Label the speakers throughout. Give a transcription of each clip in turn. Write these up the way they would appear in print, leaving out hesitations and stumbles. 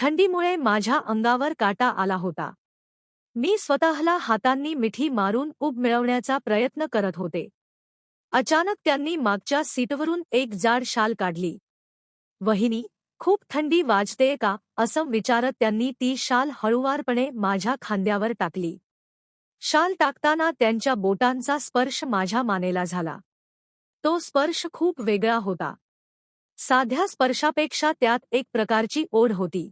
Speaker 1: थंडीमुळे माझ्या अंगावर काटा आला होता. मी स्वतःला हातांनी मिठी मारून उब मिळवण्याचा प्रयत्न करत होते. अचानक त्यांनी मागच्या सीटवरून एक जाड शाल काढली. "वहिनी, खूप थंडी वाजतेय का?" असं विचारत त्यांनी ती शाल हळुवारपणे माझ्या खांद्यावर टाकली. शाल टाकताना त्यांच्या बोटांचा स्पर्श माझ्या मानेला झाला. तो स्पर्श खूप वेगळा होता. साध्या स्पर्शापेक्षा त्यात एक प्रकारची ओढ होती.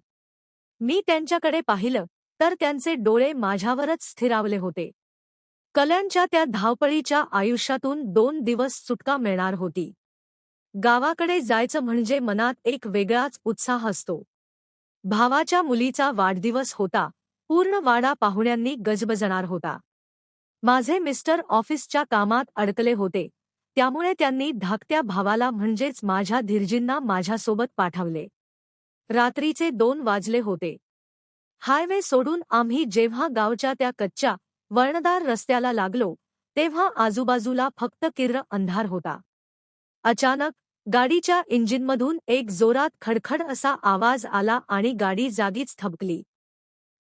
Speaker 1: मी त्यांच्याकडे पाहिलं तर त्यांचे डोळे माझ्यावरच स्थिरावले होते. कल्याणच्या त्या धावपळीच्या आयुष्यातून 2 दिवस सुटका मिळणार होती. गावाकडे जायचं म्हणजे मनात एक वेगळाच उत्साह असतो. भावाच्या मुलीचा वाढदिवस होता. पूर्ण वाडा पाहुण्यांनी गजबजणार होता. माझे मिस्टर ऑफिसच्या कामात अडकले होते, त्यामुळे त्यांनी धाकट्या भावाला म्हणजेच माझ्या धीरजींना माझ्यासोबत पाठवले. रात्रीचे 2 वाजले होते. हायवे सोडून आम्ही जेव्हा गावच्या त्या कच्च्या, वळणदार रस्त्याला लागलो, तेव्हा आजूबाजूला फक्त किर्र अंधार होता. अचानक गाडीच्या इंजिनमधून एक जोरात खडखड असा आवाज आला आणि गाडी जागीच थबकली.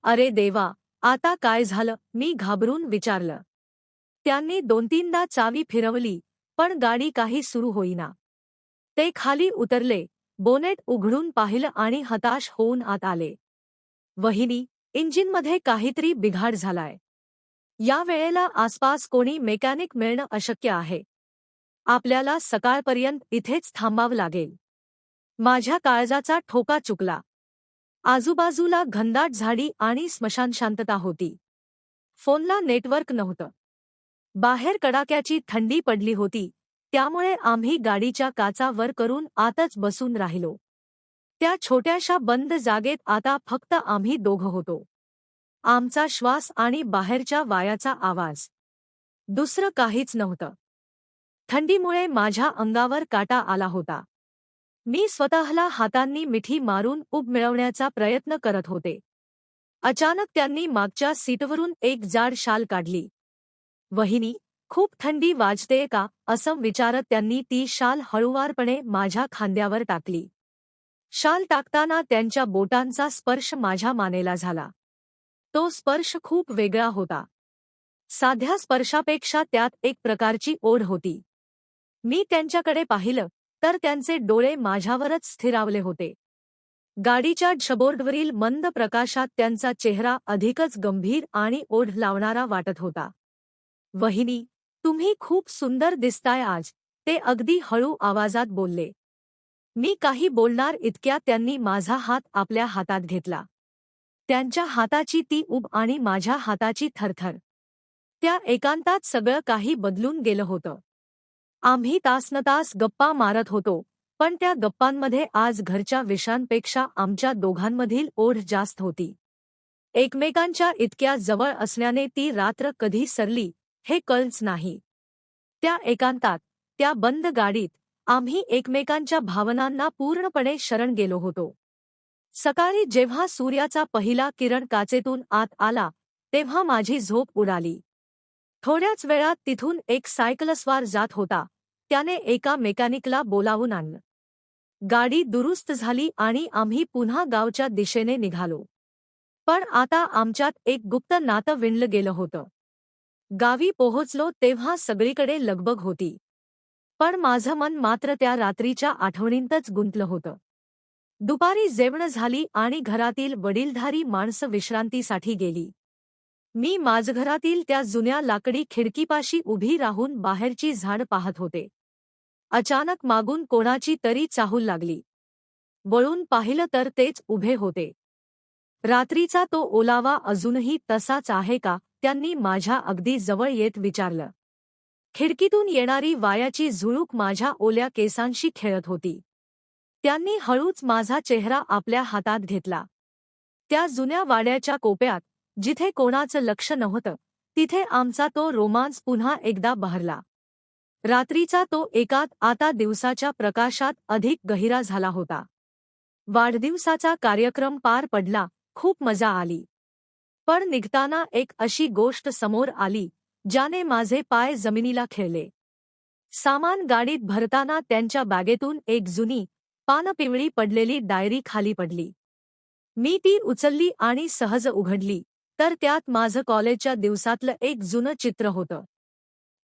Speaker 1: "अरे देवा, आता काय झालं?" मी घाबरून विचारलं. त्यांनी 2-3दा चावी फिरवली, पण गाडी काही सुरू होईना. ते खाली उतरले, बोनेट उघडून पाहिलं आणि हताश होऊन आत आले. "वहिनी, इंजिनमध्ये काहीतरी बिघाड झालाय. या वेळेला आसपास कोणी मेकॅनिक मिळणं अशक्य आहे. आपल्याला सकाळपर्यंत इथेच थांबावं लागेल." माझ्या काळजाचा ठोका चुकला. आजूबाजूला घनदाट झाडी आणि स्मशान शांतता होती. फोनला नेटवर्क नव्हतं. बाहेर कडाक्याची थंडी पडली होती, त्यामुळे आम्ही गाडीच्या काचा वर करून आतच बसून राहिलो. त्या छोट्याशा बंद जागेत आता फक्त आम्ही दोघं होतो. आमचा श्वास आणि बाहेरच्या वाऱ्याचा आवाज. दुसरं काहीच नव्हतं. थंडीमुळे माझ्या अंगावर काटा आला होता. मी स्वतःला हातांनी मिठी मारून उब मिळवण्याचा प्रयत्न करत होते. अचानक त्यांनी मागच्या सीटवरून एक जाड शाल काढली. "वहिनी, खूप थंडी वाजतेय का?" असं विचारत त्यांनी ती शाल हळुवारपणे माझ्या खांद्यावर टाकली. शाल टाकताना त्यांच्या बोटांचा स्पर्श माझ्या मानेला झाला. तो स्पर्श खूप वेगळा होता. साध्या स्पर्शापेक्षा त्यात एक प्रकारची ओढ होती. मी त्यांच्याकडे पाहिलं तर त्यांचे डोळे माझ्यावरच स्थिरावले होते. गाडीच्या डॅशबोर्डवरील मंद प्रकाशात त्यांचा चेहरा अधिकच गंभीर आणि ओढ लावणारा वाटत होता. "वहिनी, तुम्ही खूप सुंदर दिसताय आज." ते अगदी हळू आवाजात बोलले. मी काही बोलणार इतक्यात त्यांनी माझा हात आपल्या हातात घेतला. त्यांच्या हाताची ती उब आणि माझ्या हाताची थरथर. त्या एकांतात सगळं काही बदलून गेलं होतं. आम्ही तासनतास गप्पा मारत होतो, पण त्या गप्पांमध्ये आज घरच्या विषयांपेक्षा आमच्या दोघांमधील ओढ जास्त होती. एकमेकांच्या इतक्या जवळ असण्याने ती रात्र कधी सरली हे कळलंच नाही. त्या एकांतात, त्या बंद गाडीत आम्ही एकमेकांच्या भावनांना पूर्णपणे शरण गेलो होतो. सकाळी जेव्हा सूर्याचा पहिला किरण काचेतून आत आला, तेव्हा माझी झोप उडाली. थोड्याच वेळात तिथून एक सायकलस्वार जात होता. त्याने एका मेकॅनिकला बोलावून आणलं. गाडी दुरुस्त झाली आणि आम्ही पुन्हा गावच्या दिशेने निघालो. पण आता आमच्यात एक गुप्त नातं विणलं गेलं होतं. गावी पोहोचलो तेव्हा सगळीकडे लगबग होती. पण माझं मन मात्र त्या रात्रीच्या आठवणींतच गुंतलं होतं. दुपारी जेवण झाली आणि घरातील वडीलधारी माणसं विश्रांतीसाठी गेली. मी माझघरातील त्या जुन्या लाकडी खिडकीपाशी उभी राहून बाहेरची झाड पाहत होते. अचानक मागून कोणाची तरी चाहूल लागली. वळून पाहिलं तर तेच उभे होते. रात्रीचा तो ओलावा अजूनही तसाच आहे का? त्यांनी माझ्या अगदी जवळ येत विचारलं. खिडकीतून येणारी वाऱ्याची झुळूक माझ्या ओल्या केसांशी खेळत होती. त्यांनी हळूच माझा चेहरा आपल्या हातात घेतला. त्या जुन्या वाड्याच्या कोपऱ्यात, जिथे कोणाचं लक्ष नव्हतं, तिथे आमचा तो रोमांस पुन्हा एकदा बहरला. रात्रीचा तो एकांत आता दिवसाच्या प्रकाशात अधिक गहिरा झाला होता. वाढदिवसाचा कार्यक्रम पार पडला, खूप मजा आली. पण निघताना एक अशी गोष्ट समोर आली, ज्याने माझे पाय जमिनीला खिळले. सामान गाडीत भरताना त्यांच्या बॅगेतून एक जुनी, पानं पिवळी पडलेली डायरी खाली पडली. मी ती उचलली आणि सहज उघडली, तर त्यात माझं कॉलेजच्या दिवसातलं एक जुनं चित्र होतं.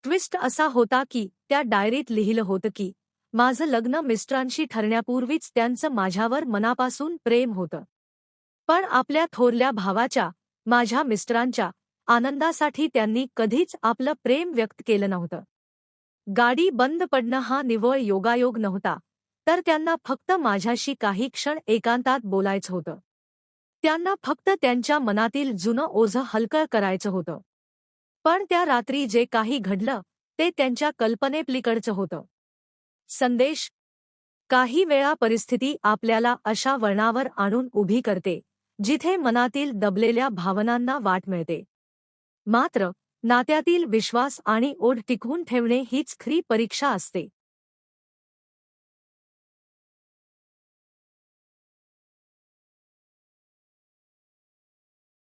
Speaker 1: ट्विस्ट असा होता की त्या डायरीत लिहिलं होतं की माझं लग्न मिस्टरांशी ठरण्यापूर्वीच त्यांचं माझ्यावर मनापासून प्रेम होतं. पण आपल्या थोरल्या भावाच्या, माझ्या मिस्टरांच्या, आनंदासाठी त्यांनी कधीच आपलं प्रेम व्यक्त केलं नव्हतं. गाडी बंद पडणं हा निव्वळ योगायोग नव्हता, तर त्यांना फक्त माझ्याशी काही क्षण एकांतात बोलायचं होतं. त्यांना फक्त त्यांच्या मनातील जुनं ओझं हलकं करायचं होतं. पण त्या रात्री जे काही घडलं, ते त्यांच्या कल्पनेपलीकडचं होतं. संदेश: काही वेळा परिस्थिती आपल्याला अशा वळणावर आणून उभी करते, जिथे मनातील दबलेल्या भावनांना वाट मिळते. मात्र नात्यातील विश्वास आणि ओढ टिकवून ठेवणे हीच खरी परीक्षा असते.